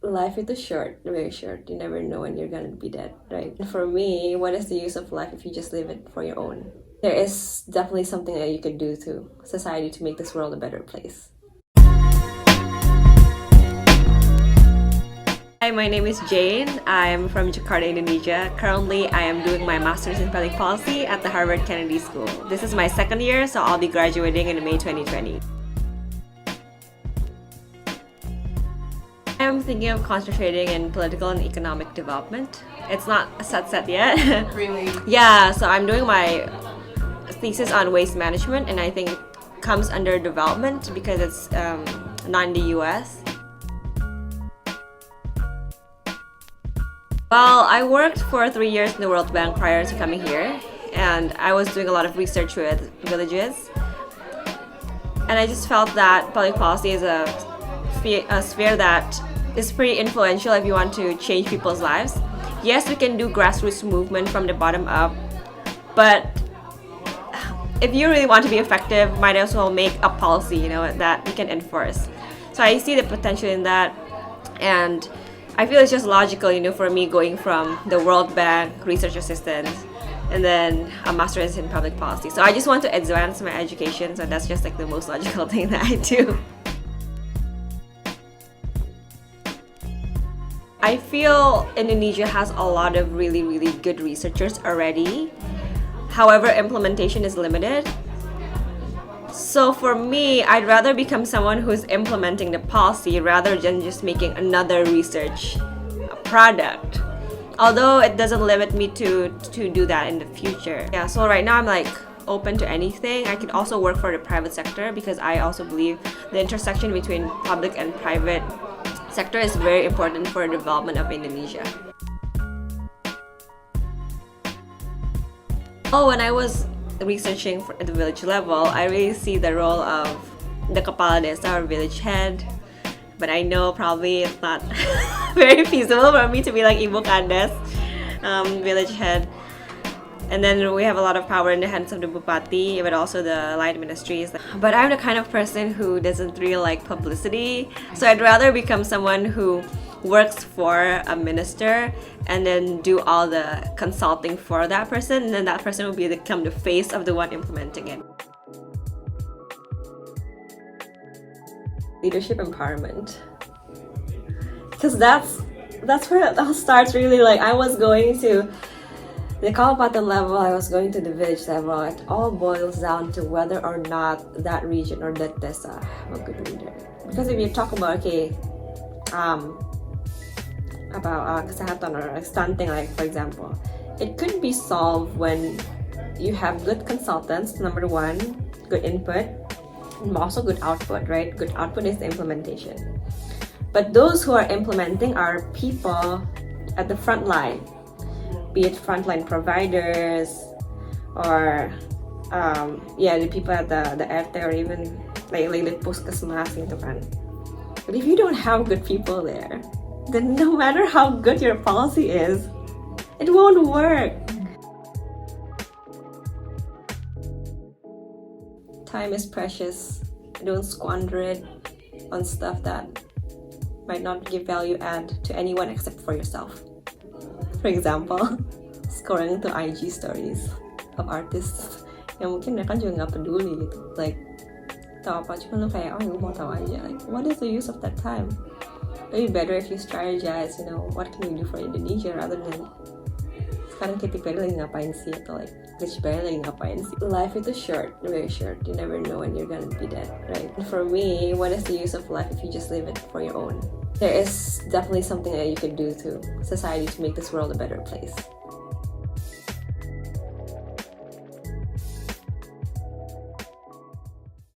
Life is too short, very short. You never know when you're gonna be dead, right? For me, what is the use of life if you just live it for your own? There is definitely something that you could do to society to make this world a better place. Hi, my name is Jane. I'm from Jakarta, Indonesia. Currently, I am doing my master's in public policy at the Harvard Kennedy School. This is my second year, so I'll be graduating in May 2020. I'm thinking of concentrating in political and economic development. It's not set yet. Really? Yeah, so I'm doing my thesis on waste management, and I think it comes under development because it's not in the US. Well, I worked for 3 years in the World Bank prior to coming here, and I was doing a lot of research with villages. And I just felt that public policy is a sphere that is pretty influential if you want to change people's lives. Yes, we can do grassroots movement from the bottom up, but if you really want to be effective, might as well make a policy, that you can enforce. So I see the potential in that, and I feel it's just logical, for me going from the World Bank research assistant and then a master's in public policy. So I just want to advance my education, so that's just like the most logical thing that I do. I feel Indonesia has a lot of really, really good researchers already. However, implementation is limited. So for me, I'd rather become someone who's implementing the policy rather than just making another research product. Although it doesn't limit me to do that in the future. Yeah, so right now I'm open to anything. I could also work for the private sector because I also believe the intersection between public and private sector is very important for the development of Indonesia. When I was researching at the village level, I really see the role of the Kepala Desa or village head. But I know probably it's not very feasible for me to be like Ibu Kandes, village head. And then we have a lot of power in the hands of the Bupati, but also the line ministries. But I'm the kind of person who doesn't really like publicity. So I'd rather become someone who works for a minister and then do all the consulting for that person, and then that person will become the face of the one implementing it. Leadership empowerment. Because that's where it all starts really. I was going to the Kabupaten level, I was going to the village level. It all boils down to whether or not that region or that desa have a good leader. Because if you talk about kesehatan or stunting, for example, it could be solved when you have good consultants, number one, good input, and also good output, right? Good output is the implementation. But those who are implementing are people at the front line, be it frontline providers or the people at the RT or even the puskesmas gitu kan. But if you don't have good people there, then no matter how good your policy is, it won't work. Time is precious. Don't squander it on stuff that might not give value add to anyone except for yourself. For example, scrolling to IG stories of artists yang mungkin mereka juga nggak peduli gitu. Tahu apa cuma lo kayak gue mau tahu aja. What is the use of that time? Maybe better if you strategize, what can you do for Indonesia rather than sekarang Katy Perry lagi ngapain sih atau Rich Perry lagi ngapain sih. Life is too short, very short. You never know when you're gonna be dead, right? For me, what is the use of life if you just live it for your own? There is definitely something that you could do to society to make this world a better place.